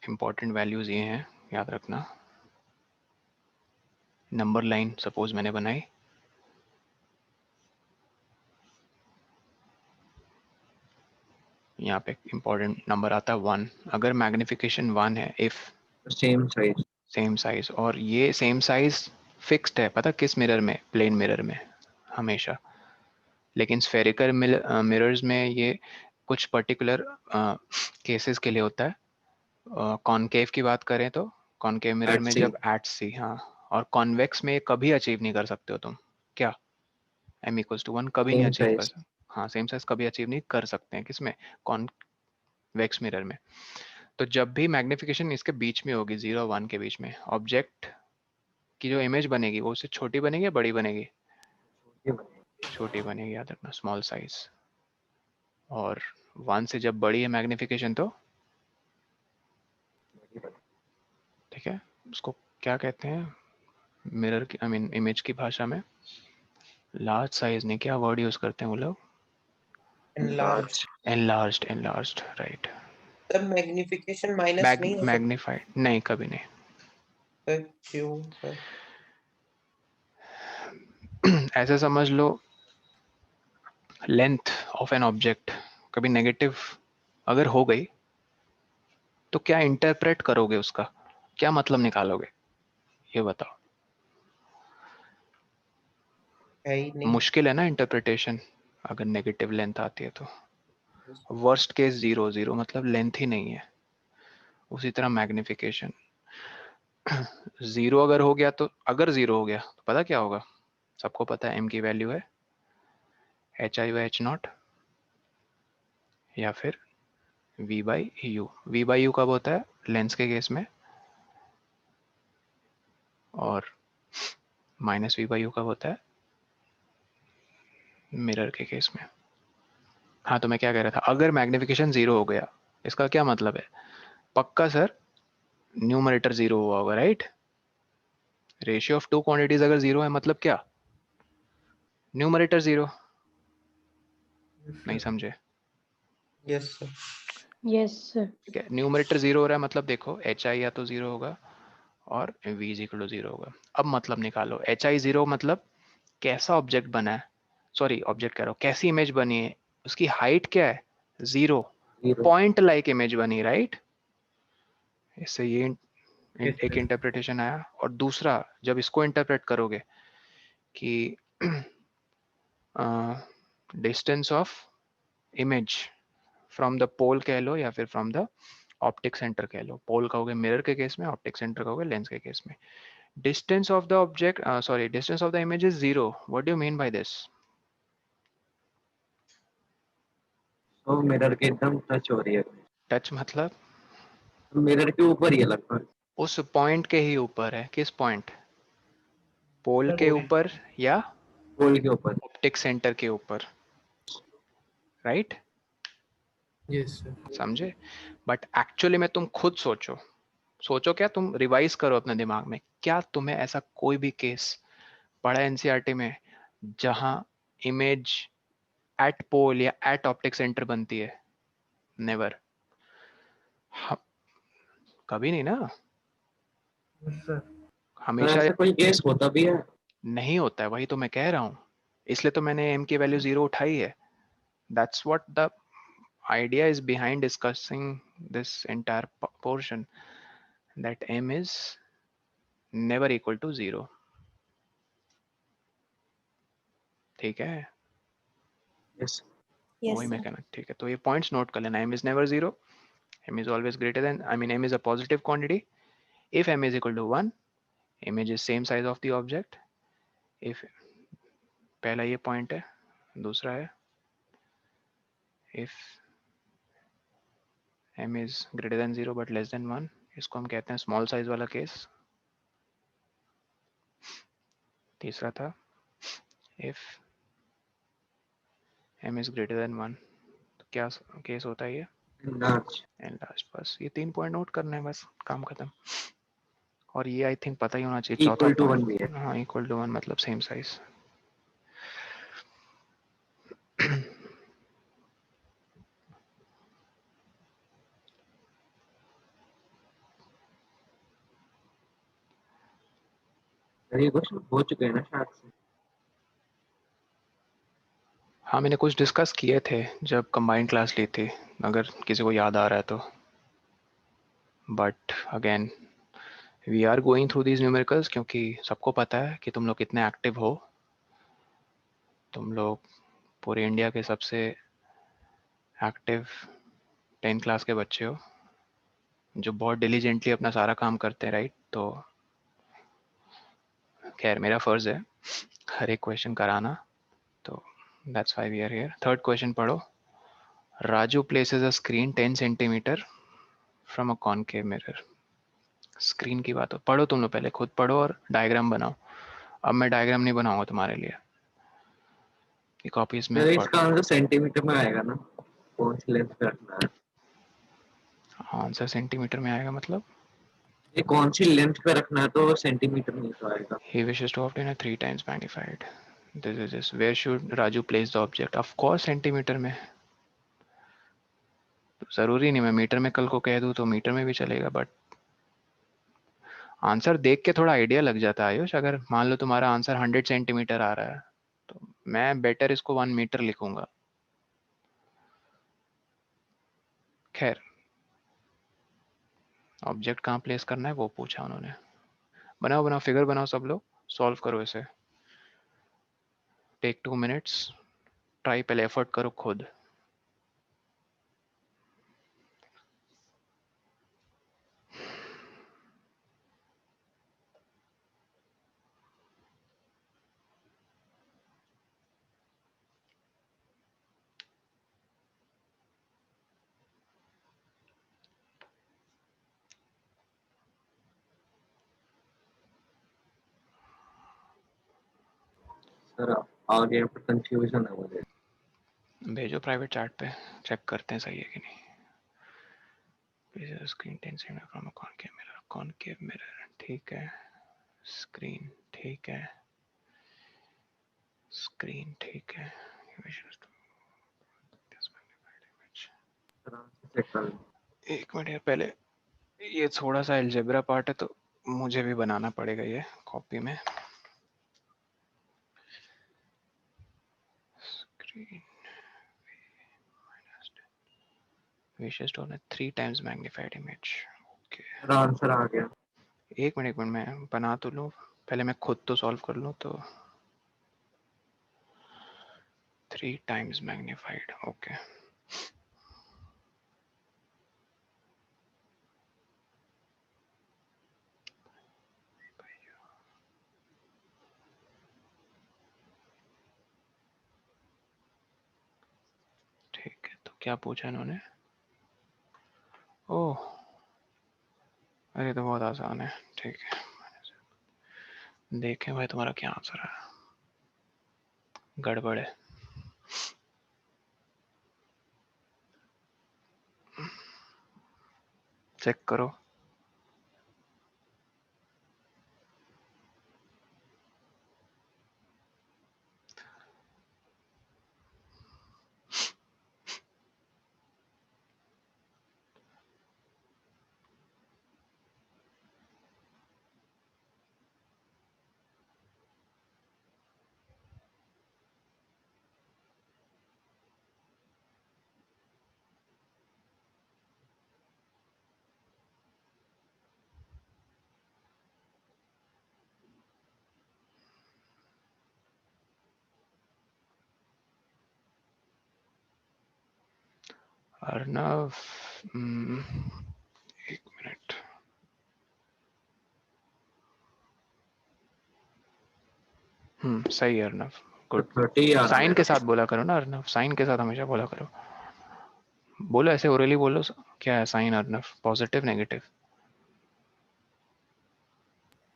इम्पॉर्टेंट वैल्यूज ये हैं, याद रखना। नंबर लाइन सपोज मैंने बनाई, यहाँ पे इम्पोर्टेंट नंबर आता है 1। अगर मैग्निफिकेशन 1 है, if same size. Same size, और ये सेम साइज फिक्स्ड है, पता किस मिरर में? प्लेन मिरर में हमेशा। लेकिन स्फेरिकल मिरर्स में ये कुछ पर्टिकुलर केसेस के लिए होता है। कॉनकेव की बात करें तो कॉनकेव मिरर At में C। जब एट सी, हाँ, और कॉन्वेक्स में कभी अचीव नहीं कर सकते हो तुम। क्या? m=1 कभी नहीं सेम अचीव कर साइज। सकते। हाँ, सेम साइज कभी अचीव नहीं कर सकते हैं। किसमें? कॉन्वेक्स मिरर में। तो जब भी मैग्निफिकेशन इसके बीच में होगी, 0 और 1 के बीच में, ऑब्जेक्ट की जो इमेज बनेगी वो उससे छोटी बनेगी या बड़ी बनेगी? छोटी बनेगी, याद रखना, स्मॉल साइज। और 1 से जब बड़ी है मैग्निफिकेशन तो ठीक है, उसको क्या कहते हैं मिरर की, आई मीन इमेज की भाषा में? लार्ज साइज नहीं, क्या वर्ड यूज करते हैं वो लोग? enlarged। Enlarged, enlarged, right. तब मैग्निफिकेशन माइनस नहीं हो सकता? मैग्निफाइड नहीं, कभी नहीं। सर क्यों सर? ऐसे समझ लो, लेंथ ऑफ एन ऑब्जेक्ट कभी नेगेटिव अगर हो गई तो क्या इंटरप्रेट करोगे उसका? क्या मतलब निकालोगे? ये बताओ। है ही नहीं। मुश्किल है ना इंटरप्रिटेशन, अगर नेगेटिव लेंथ आती है तो। वर्स्ट केस 0, 0 मतलब लेंथ ही नहीं है। उसी तरह मैग्निफिकेशन 0 अगर हो गया तो, अगर 0 हो गया तो पता क्या होगा? सबको पता है m की वैल्यू है HI/H0 या फिर V/U। V/U कब होता है? लेंस के केस में। और -V/U कब होता है? मिरर के केस में। हाँ, तो मैं क्या कह रहा था, अगर मैग्निफिकेशन 0 हो गया, इसका क्या मतलब है? पक्का सर, न्यूमरेटर 0 हुआ होगा, right? Ratio of two quantities अगर 0 है मतलब क्या? न्यूमरेटर 0। नहीं समझे? Yes sir. Yes sir. ठीक है, न्यूमरेटर 0 हो रहा है मतलब देखो HI या तो 0 होगा और V=0 होगा। अब मतलब निकालो, HI 0 मतलब कैसा ऑब्जेक्ट बना है, सॉरी ऑब्जेक्ट कह रहा हूँ, कैसी इमेज बनी है, उसकी हाइट क्या है? 0। पॉइंट लाइक इमेज बनी, राइट? इससे ये एक इंटरप्रिटेशन आया। और दूसरा, जब इसको इंटरप्रेट करोगे कि distance of image from the pole कह लो या फिर फ्रॉम द ऑप्टिक सेंटर कह लो। पोल कहोगे मिरर के केस में, ऑप्टिक सेंटर कहोगे लेंस के केस में। Distance of the object, sorry, distance of the image is 0। What do you mean by this? तो मिरर के एकदम टच हो रही है। टच मतलब मिरर के ऊपर ही है लगभग। उस पॉइंट के ही ऊपर है। किस पॉइंट? पोल के पोल। ऊपर या पोल के ऊपर। ऑप्टिक सेंटर के ऊपर, राइट? Yes sir. समझे? बट एक्चुअली में तुम खुद सोचो, सोचो क्या, तुम रिवाइज करो अपने दिमाग में, क्या तुम्हें ऐसा कोई भी केस पढ़ा एनसीईआरटी में जहां इमेज एट पोल या एट ऑप्टिक सेंटर बनती है? नेवर, कभी नहीं ना। Yes sir. तो हमेशा ऐसा कोई केस होता भी है? नहीं होता है, वही तो मैं कह रहा हूँ, इसलिए तो मैंने m की वैल्यू 0 उठाई है। That's what the idea is behind discussing this entire portion, that m is never equal to 0. ठीक है, यस। Yes, वही मैं sir. कहना। ठीक है, तो ये पॉइंट्स नोट कर लेना। m is never 0, m is always greater than, I mean m is a positive quantity. If m is equal to 1, image is same size of the object. if पहला ये point है, दूसरा है if m is greater than 0 but less than 1, इसको हम कहते हैं small size वाला केस। तीसरा था if m is greater than 1, तो क्या केस होता है ये? लार्ज। एनलार्ज। बस ये 3 पॉइंट नोट करना है, बस काम खत्म। और ये आई थिंक पता ही होना चाहिए चौथा इक्वल टू 1 पॉइंट। भी है। हाँ, इक्वल टू 1 मतलब सेम साइज। ये क्वेश्चन हो चुके हैं ना शायद से। हाँ, मैंने कुछ डिस्कस किए थे जब कंबाइंड क्लास ली थी, अगर किसी को याद आ रहा है तो। But again we are going through these numericals, क्योंकि सबको पता है कि तुम लोग कितने एक्टिव हो। तुम लोग पूरे इंडिया के सबसे एक्टिव 10th क्लास के बच्चे हो, जो बहुत डिलीजेंटली अपना सारा काम करते हैं, राइट? तो खैर, मेरा फर्ज है हर एक क्वेश्चन कराना, तो that's why we are here. Third question पढ़ो। Raju places a screen 10 centimetre from a concave mirror. Screen की बात हो, पढ़ो तुम लोग, पहले खुद पढ़ो और डायग्राम बनाओ। अब मैं डायग्राम नहीं बनाऊंगा तुम्हारे लिए, ये कॉपीज में सर पढ़। इसका आंसर सेंटीमीटर में आएगा ना? कौन सी लेंथ पे रखना है? आंसर सेंटीमीटर में आएगा मतलब? ये कौन सी लेंथ पे रखना है तो सेंटीमीटर में तो आएगा। He wishes to obtain a 3 times magnified. This is this. Where should Raju place the object? Of course centimetre में। तो जरूरी नहीं मैं मीटर में कल को कह दूं तो मीटर में भी चलेगा, बट आंसर देख के थोड़ा आइडिया लग जाता है आयुष। अगर मान लो तुम्हारा आंसर 100 सेंटीमीटर आ रहा है, तो मैं बेटर इसको 1 मीटर लिखूंगा। खैर, ऑब्जेक्ट कहाँ प्लेस करना है वो पूछा उन्होंने। बनाओ बनाओ, फिगर बनाओ सब लोग, सॉल्व करो इसे। टेक 2 मिनट्स, ट्राई, पहले एफर्ट करो खुद। सर आगे पर कंफ्यूजन है मुझे। भेजो प्राइवेट चैट पे, चेक करते हैं सही है कि नहीं। Screen 10 centimetre from a concave mirror, concave mirror, ठीक है। स्क्रीन, ठीक है। स्क्रीन, ठीक है। सर आंसर चेक कर लो। एक मिनट यार, पहले ये थोड़ा सा अलजेब्रा पार्ट है तो मुझे भी बनाना पड़ेगा ये कॉपी में। Screen wishes to own a 3 times magnified image. Okay, sir answer आ गया। एक मिनट मैं बना तो लूँ, पहले मैं खुद तो सॉल्व कर लूँ। तो 3 times magnified, ओके। ठीक है, तो क्या पूछा इन्होंने? ओह अरे तो बहुत आसान है, ठीक है। देखें भाई तुम्हारा क्या आंसर है। गड़बड़ है। चेक करो। अर्नव, एक मिनट। सही है अर्नव, गुड। 30 आ रहा साइन है के मेरा। साथ बोला करो ना अर्नव, साइन के साथ हमेशा बोला करो। बोलो ऐसे ओरली बोलो, क्या है sign Arnav? Positive negative?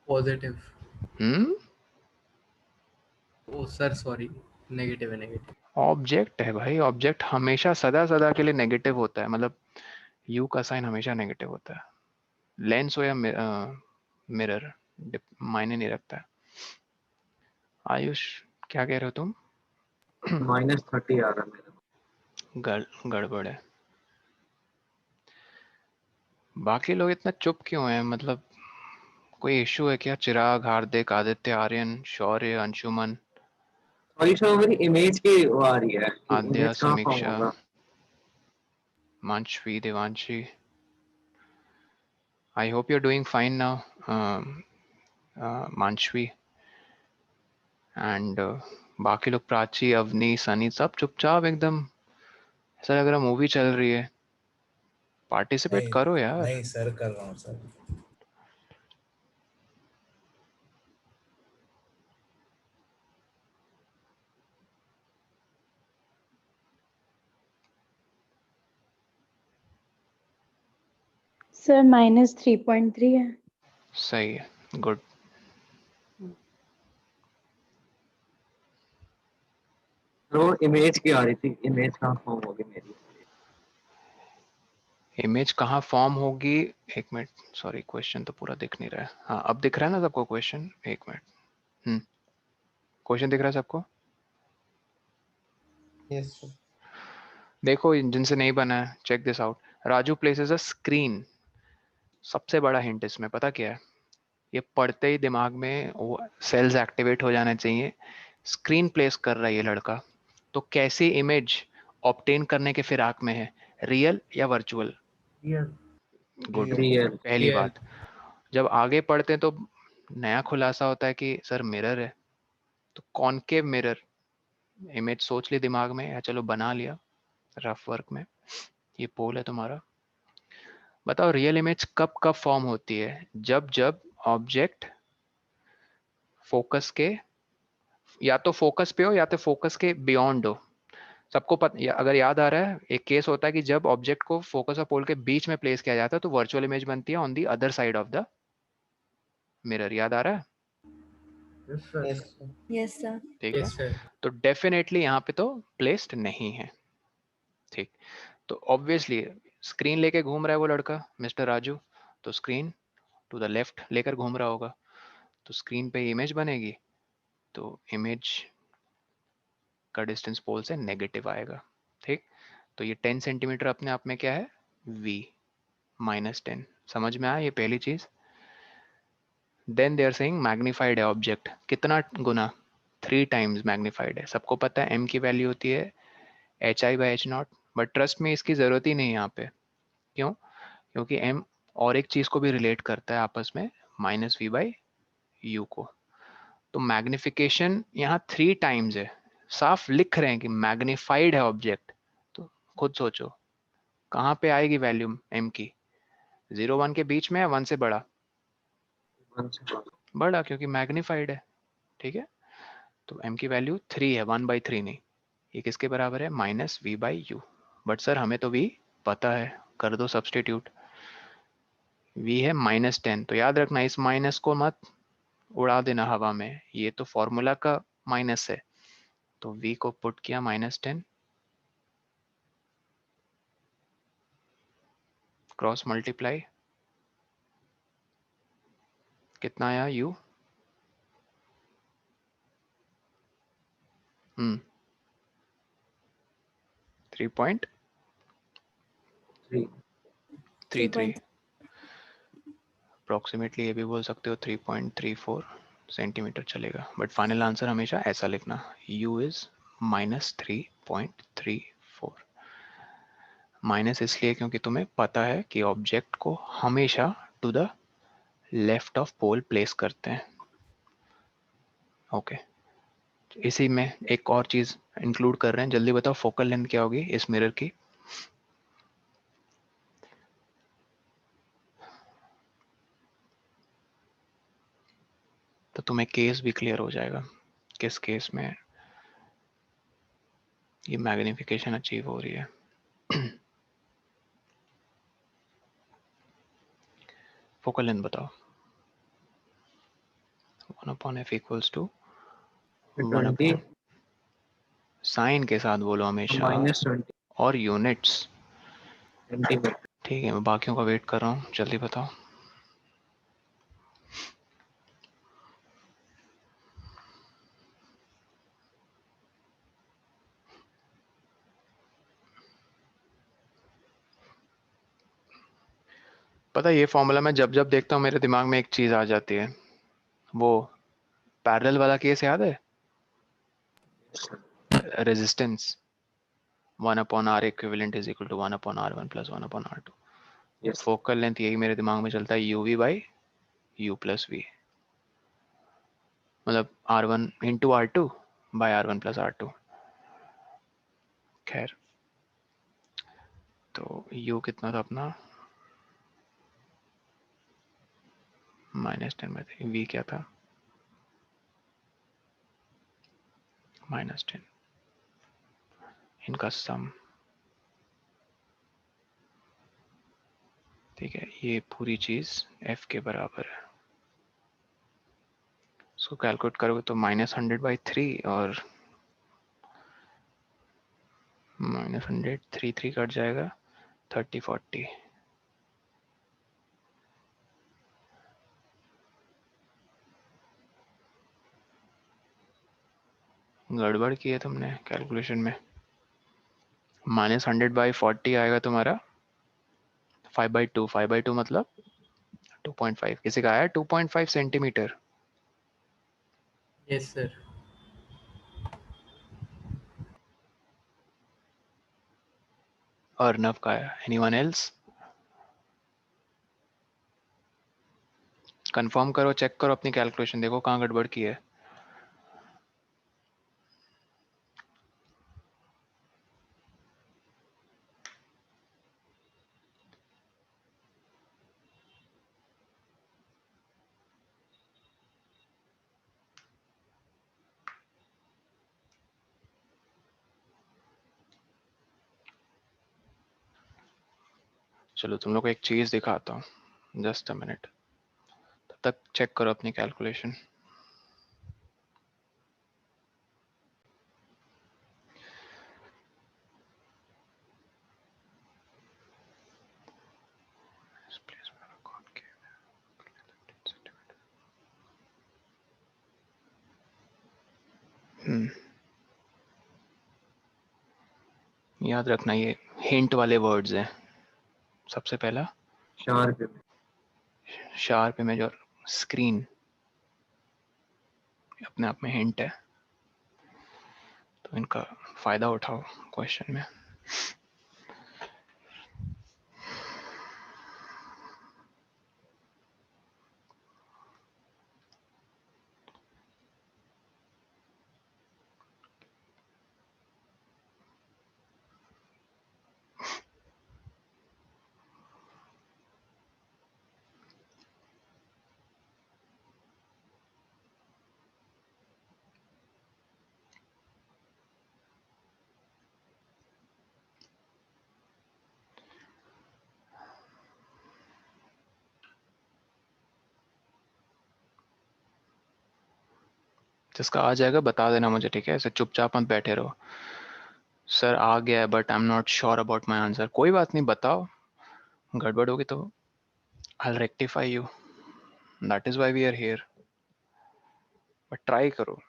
Positive. Hmm, oh sir sorry, negative है नेगेटिव। ऑब्जेक्ट है भाई, ऑब्जेक्ट हमेशा सदा सदा के लिए नेगेटिव होता है, मतलब यू का साइन हमेशा नेगेटिव होता है। लेंस हो या मिरर, मायने नहीं रखता है। आयुष क्या कह रहे हो तुम? -30 आ रहा है मेरा। गड़बड़ है। बाकी लोग इतना चुप क्यों हैं, मतलब कोई इशू है क्या? चिराग, हार्दिक, आदित्य, आर्यन, शौर्य, अंशुमन, सॉरी सर, मेरी इमेज की वो आ रही है कि आद्या, इमेज कहाँ फॉर्म समीक्षा, होगा। Manshvi, Devanshi. I hope you are doing fine now, Manshvi and बाकी लोग, प्राची, अवनी, सनी, सब चुपचाप एकदम, ऐसा लग रहा मूवी चल रही है। पार्टिसिपेट नहीं करो यार। नहीं सर, कर रहा हूँ सर। सर -3.3 है। सही है, गुड। तो इमेज की आ रही थी, इमेज कहाँ फॉर्म होगी मेरी। इमेज कहाँ फॉर्म होगी? एक मिनट, सॉरी क्वेश्चन तो पूरा दिख नहीं रहा है। हाँ अब दिख रहा है ना सबको क्वेश्चन? एक मिनट, क्वेश्चन दिख रहा है सबको? Yes sir. देखो जिनसे नहीं बना है, check this out. Raju places a screen. सबसे बड़ा हिंट इसमें पता क्या है? ये पढ़ते ही दिमाग में वो सेल्स एक्टिवेट हो जाना चाहिए। स्क्रीन प्लेस कर रहा है ये लड़का, तो कैसी इमेज ऑब्टेन करने के फिराक में है? रियल या वर्चुअल? रियल। Good, real. पहली रियल। बात। जब आगे पढ़ते हैं तो नया खुलासा होता है कि सर मिरर है, तो कॉनकेव मिरर इमेज सोच ली दिमाग में, या चलो बना लिया रफ वर्क में। ये पोल है तुम्हारा। बताओ रियल इमेज कब कब फॉर्म होती है? जब जब ऑब्जेक्ट फोकस के, या तो फोकस पे हो या तो फोकस के बियॉन्ड हो। सबको अगर याद आ रहा है, एक केस होता है कि जब ऑब्जेक्ट को फोकस और पोल के बीच में प्लेस किया जाता है तो वर्चुअल इमेज बनती है on the other side of the mirror. याद आ रहा है? Yes sir. Yes sir. Yes sir. ठीक है, यस सर। तो डेफिनेटली यहाँ पे तो प्लेस्ड नहीं है। ठीक, तो ऑब्वियसली स्क्रीन लेके घूम रहा है वो लड़का मिस्टर राजू, तो स्क्रीन टू द लेफ्ट लेकर घूम रहा होगा, तो स्क्रीन पे इमेज बनेगी, तो इमेज का डिस्टेंस पोल से नेगेटिव आएगा। ठीक, तो ये 10 सेंटीमीटर अपने आप में क्या है? v -10। समझ में आया ये पहली चीज? Then they are saying magnified है ऑब्जेक्ट, कितना गुना? 3 टाइम्स मैग्नीफाइड है। सबको पता है m की वैल्यू होती है hi/h0, बट ट्रस्ट में इसकी जरूरत ही नहीं है यहाँ पे। क्यों? क्योंकि m और एक चीज को भी रिलेट करता है आपस में, -v/u को। तो मैग्निफिकेशन यहाँ 3 टाइम्स है। साफ लिख रहे हैं कि मैग्नीफाइड है ऑब्जेक्ट, तो खुद सोचो कहाँ पे आएगी वैल्यू m की? 0-1 के बीच में है, 1 से बड़ा? बड़ा, क्योंकि मैग्नीफाइड है। ठीक है, तो m की वैल्यू 3 है, 1/3 नहीं। ये किसके बराबर है? -v/u। बट सर हमें तो v पता है, कर दो सब्सटीट्यूट। v है -10, तो याद रखना इस माइनस को मत उड़ा देना हवा में, ये तो फॉर्मूला का माइनस है। तो v को पुट किया -10, क्रॉस मल्टीप्लाई, कितना आया u, 3.33, अप्रोक्सीमेटली ये भी बोल सकते हो 3.34 सेंटीमीटर चलेगा, बट फाइनल आंसर हमेशा ऐसा लिखना, u इज -3.34। माइनस इसलिए क्योंकि तुम्हें पता है कि ऑब्जेक्ट को हमेशा to the left of pole place करते हैं। ओके, इसी में एक और चीज इंक्लूड कर रहे हैं, जल्दी बताओ फोकल लेंथ क्या होगी इस मिरर की? तो तुम्हें केस भी क्लियर हो जाएगा किस केस में ये मैग्निफिकेशन अचीव हो रही है। फोकल लेंथ बताओ। 1/f इक्वल्स टू 20 साइन के साथ बोलो हमेशा, -20 और यूनिट्स। सेंटीमीटर। ठीक है, मैं बाकियों का वेट कर रहा हूँ, जल्दी बताओ। पता है ये फॉर्मूला मैं जब जब देखता हूँ मेरे दिमाग में एक चीज आ जाती है, वो पैरेलल वाला केस याद है, resistance 1/r equivalent is equal to 1/r1 plus 1/r2। Yes. Focal length यही मेरे दिमाग में चलता है, uv by u plus v, मतलब r1 into r2 by r1 plus r2। खैर, तो u कितना था अपना -10 में थे, v क्या था -10, इनका सम। ठीक है, ये पूरी चीज f के बराबर है। इसको कैलकुलेट करोगे तो -100/3 और -100 3 कट जाएगा, 30 40। गड़बड़ की है तुमने कैलकुलेशन में। -100/40 आएगा तुम्हारा 5/2, 5/2 मतलब 2.5। किसी का आया 2.5 सेंटीमीटर? Yes sir. अर्नव का आया? Anyone else? कंफर्म करो, चेक करो अपनी कैलकुलेशन, देखो कहाँ गड़बड़ की है। चलो तुम लोग को एक चीज दिखाता हूँ, जस्ट अ मिनट, तब तक चेक करो अपनी कैलकुलेशन। याद रखना ये हिंट वाले वर्ड्स हैं। सबसे पहला शार्प इमेज और स्क्रीन अपने आप में हिंट है, तो इनका फायदा उठाओ क्वेश्चन में। जिसका आ जाएगा बता देना मुझे, ठीक है? ऐसे चुपचाप मत बैठे रहो, सर आ गया है but I am not sure about my answer. कोई बात नहीं, बताओ, गड़बड़ होगी तो I will rectify you, that is why we are here, but try करो।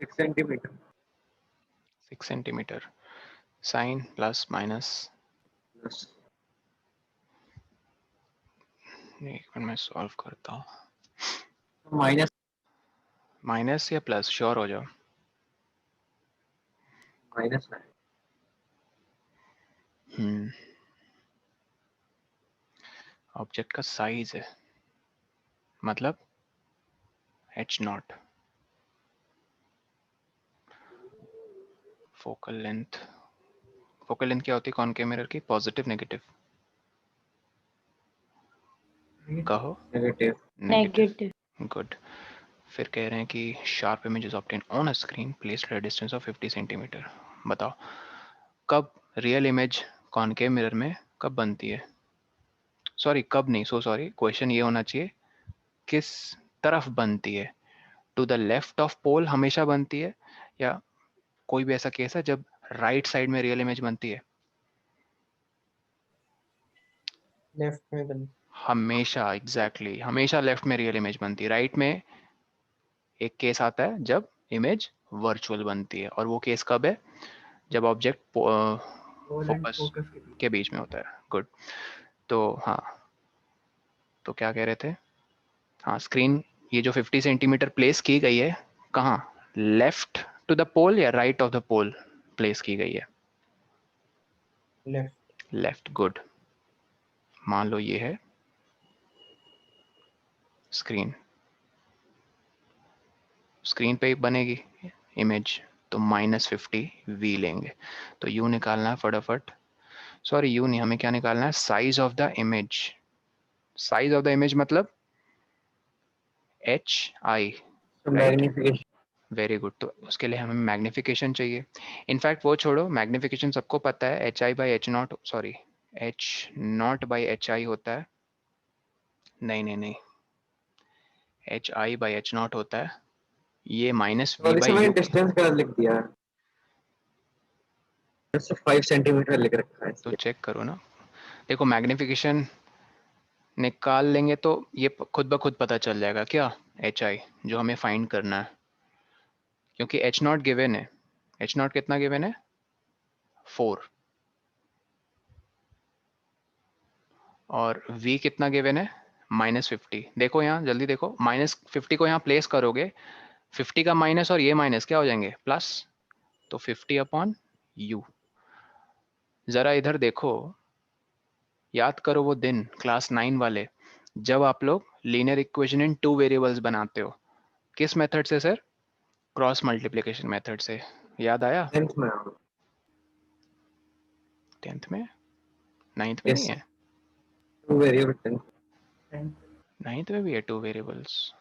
Six centimetre 6 centimetre, sign plus minus, plus एक मिनट में सॉल्व करता हूँ। माइनस माइनस या प्लस, श्योर हो जाओ। माइनस है। ऑब्जेक्ट का साइज है, मतलब h naught, focal length. Focal length क्या होती है कॉनकेव मिरर की? Positive negative? कहो। Negative negative, negative. गुड। फिर कह रहे हैं कि sharp image is obtain on a screen placed at a distance of 50 centimetre. बताओ कब रियल इमेज कॉनकेव मिरर में कब बनती है? सॉरी कब नहीं, सो सॉरी, क्वेश्चन ये होना चाहिए किस तरफ बनती है। टू द लेफ्ट ऑफ पोल हमेशा बनती है, या कोई भी ऐसा केस है जब राइट साइड में रियल इमेज बनती है? लेफ्ट में बन हमेशा, एग्जैक्टली हमेशा लेफ्ट में रियल इमेज बनती है। राइट में एक केस आता है जब इमेज वर्चुअल बनती है, और वो केस कब है? जब object pole and focus focus के बीच। के बीच में होता है। गुड। तो हाँ, तो क्या कह रहे थे? हाँ, स्क्रीन ये जो 50 सेंटीमीटर प्लेस की गई है, कहाँ? लेफ्ट टू द पोल या right of the pole place की गई है? लेफ्ट। Left, good. मान लो ये है स्क्रीन, स्क्रीन पे ही बनेगी इमेज, तो -50 v लेंगे। तो u निकालना है फटाफट। सॉरी u नहीं, हमें क्या निकालना है? Size of the image. Size of the image मतलब hi, right? Magnification very good. तो उसके लिए हमें मैग्निफिकेशन चाहिए। इनफैक्ट वो छोड़ो, मैग्निफिकेशन सबको पता है, H I by H not, sorry H not by H I होता है। नहीं नहीं नहीं, H I by H not होता है, ये -v और इसे बाई मैंने यू। डिस्टेंस गलत लिख दिया है, जैसे 5 सेंटीमीटर लिख रखा है तो इसलिए। चेक करो ना, देखो मैग्निफिकेशन निकाल लेंगे तो ये खुद ब खुद पता चल जाएगा क्या, एच आई जो हमें फाइंड करना है, क्योंकि एच नॉट गिवन है। एच नॉट कितना गिवन है? 4। और v कितना गिवन है? -50। देखो यहाँ जल्दी देखो, -50 को यहाँ प्लेस करोगे, 50 का माइनस और ये माइनस क्या हो जाएंगे? प्लस। तो 50 अपॉन u। जरा इधर देखो, याद करो वो दिन क्लास 9 वाले, जब आप लोग लीनियर इक्वेशन इन 2 वेरिएबल्स बनाते हो। किस मेथड से सर? क्रॉस मल्टीप्लिकेशन मेथड से। याद आया? 10th में 10th में? 9th में नहीं यस है? 2 वेरिएबल 10th। 9th में भी है 2 वेरिएबल्स?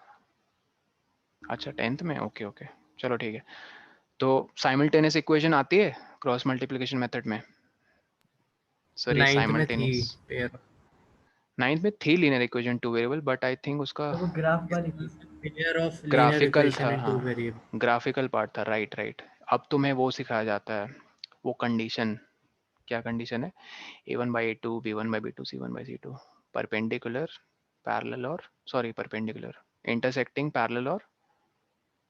अच्छा 10th में, ओके ओके, चलो ठीक है। तो साइमल्टेनियस इक्वेशन आती है क्रॉस मल्टीप्लिकेशन मेथड में? सर ये 9th में थी साइमल्टेनियस, पेयर 9th में थी linear equation 2 variable, but I think उसका तो वो ग्राफ वाली थी। Pair of linear graphical equation था। इन टू हाँ, वेरिएबल। ग्राफिकल पार्ट था, राइट राइट। अब तुम्हें वो सिखाया जाता है, वो कंडीशन, क्या कंडीशन है? a1/a2 b1/b2 c1/c2 perpendicular, parallel और सॉरी परपेंडिकुलर, इंटरसेक्टिंग, पैरेलल और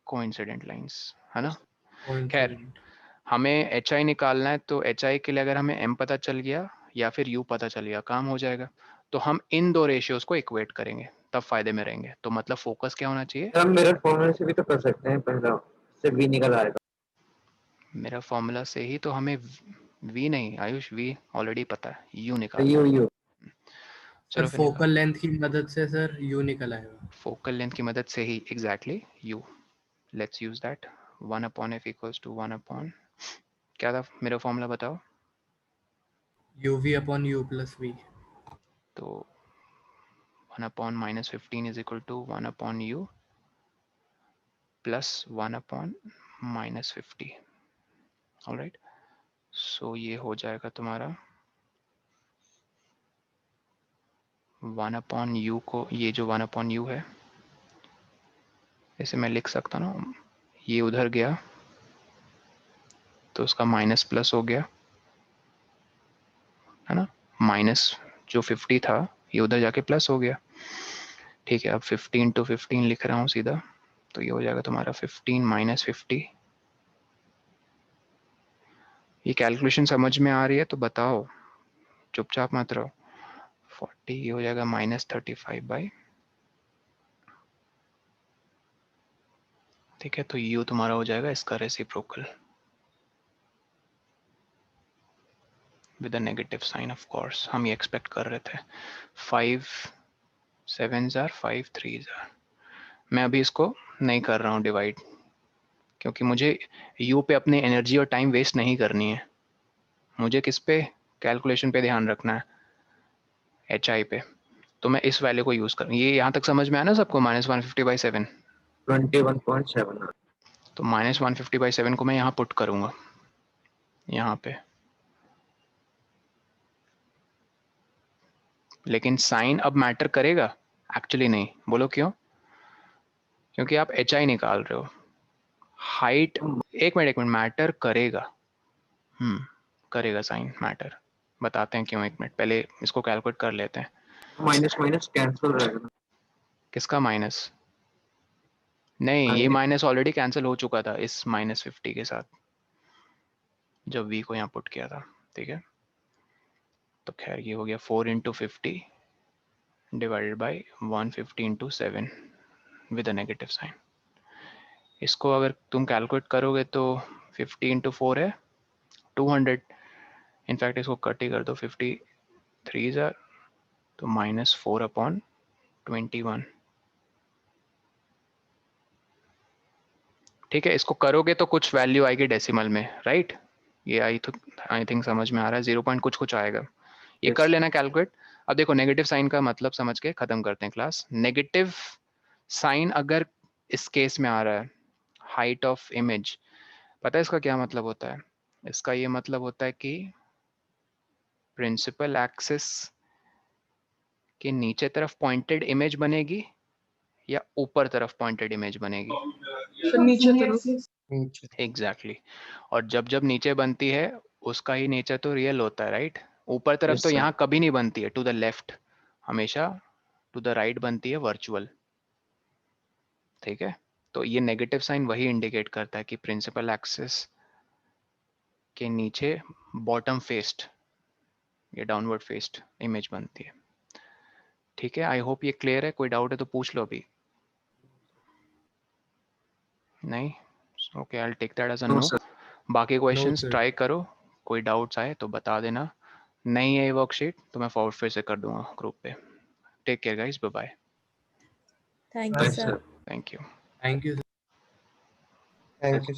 कोइंसिडेंट लाइंस, है ना? खैर, कोइंसिडेंट। हमें एच आई निकालना है, तो एच आई के लिए अगर हमें एम पता चल गया या फिर यू पता चल गया, काम हो जाएगा। तो हम इन दो रेशियोज को इक्वेट करेंगे, तब फायदे में रहेंगे। तो मतलब फोकस क्या होना चाहिए? हम मिरर फॉर्मूले से भी तो कर सकते हैं, पहला से v निकल आएगा। मेरा फॉर्मूला से ही तो हमें वी नहीं आयुष, वी ऑलरेडी पता है, यू तो निकालना यू है। यू सर चलो फिर निकाल। फोकल लेंथ की मदद से सर यू निकल आएगा। फोकल लेंथ की मदद से ही, exactly you. Let's use that. 1/f equals to 1 क्या था मेरा फॉर्मूला बताओ? U v upon u plus v. तो 1 upon minus 15 is equal to 1 upon u plus 1 upon minus 50. Alright, सो ये हो जाएगा तुम्हारा 1 upon u को, ये जो 1 upon u है इसे मैं लिख सकता ना, ये उधर गया तो उसका माइनस प्लस हो गया है ना, माइनस जो 50 था ये उधर जाके प्लस हो गया। ठीक है, अब 15 to 15 लिख रहा हूँ सीधा, तो ये हो जाएगा तुम्हारा 15 माइनस 50। ये कैलकुलेशन समझ में आ रही है तो बताओ, चुपचाप मत रहो। 40 ये हो जाएगा माइनस 35/, ठीक है, तो u तुम्हारा हो जाएगा इसका reciprocal with a negative sign. Of course हम ये एक्सपेक्ट कर रहे थे। 5 7s are 5 3s are। मैं अभी इसको नहीं कर रहा हूँ डिवाइड, क्योंकि मुझे u पे अपनी एनर्जी और टाइम वेस्ट नहीं करनी है। मुझे किस पे, कैलकुलेशन पे ध्यान रखना है, HI पे। तो मैं इस वैल्यू को यूज कर, ये यहाँ तक समझ में आया ना सबको, -150/7। 21.7। तो -150/7 को मैं यहाँ पुट करूंगा यहाँ पे, लेकिन साइन अब मैटर करेगा? एक्चुअली नहीं। बोलो क्यों? क्योंकि आप HI निकाल रहे हो। हाइट, एक मिनट मैटर करेगा, करेगा साइन मैटर। बताते हैं क्यों, एक मिनट पहले इसको कैलकुलेट कर लेते हैं। माइनस माइनस कैंसिल रहेगा। किसका माइनस? नहीं, ये माइनस ऑलरेडी कैंसिल हो चुका था इस -50 के साथ जब v को यहाँ पुट किया था। ठीक है, तो खैर ये हो गया 4 × 50 divided by 150 × 7 with a negative sign. इसको अगर तुम कैलकुलेट करोगे तो 50 × 4 है 200। इनफैक्ट इसको कट ही कर दो, 53 are तो -4/21। ठीक है, इसको करोगे तो कुछ वैल्यू आएगी डेसिमल में, राइट? ये आई थिंक समझ में आ रहा है, 0 पॉइंट कुछ आएगा। ये कर लेना कैलकुलेट। अब देखो नेगेटिव साइन का मतलब समझ के खत्म करते हैं क्लास। नेगेटिव साइन अगर इस केस में आ रहा है, हाइट ऑफ इमेज, पता है इसका क्या मतलब होता है? इसका ये मतलब होता है कि प्रिंसिपल एक्सिस के नीचे तरफ पॉइंटेड इमेज बनेगी या ऊपर तरफ पॉइंटेड इमेज बनेगी? तो नीचे तरफ। एग्जैक्टली। और जब नीचे बनती है उसका ही नेचर तो रियल होता है, राइट? ऊपर तरफ तो यहाँ कभी नहीं बनती है, टू द लेफ्ट, हमेशा टू द राइट बनती है, वर्चुअल। ठीक है, तो ये नेगेटिव साइन वही इंडिकेट करता है कि प्रिंसिपल एक्सिस के नीचे बॉटम फेस्ड या डाउनवर्ड फेस्ड इमेज बनती है। ठीक है, आई होप ये क्लियर है। कोई डाउट है तो पूछ लो अभी। नहीं? Okay, I will take that as a no. बाकी क्वेश्चंस ट्राई करो, कोई डाउट्स आए तो बता देना। नहीं है ये वर्कशीट तो मैं फॉरवर्ड फिर से कर दूंगा ग्रुप पे। Take care guys, bye bye. Thank you, sir. Thank you. Thank you. Thank you.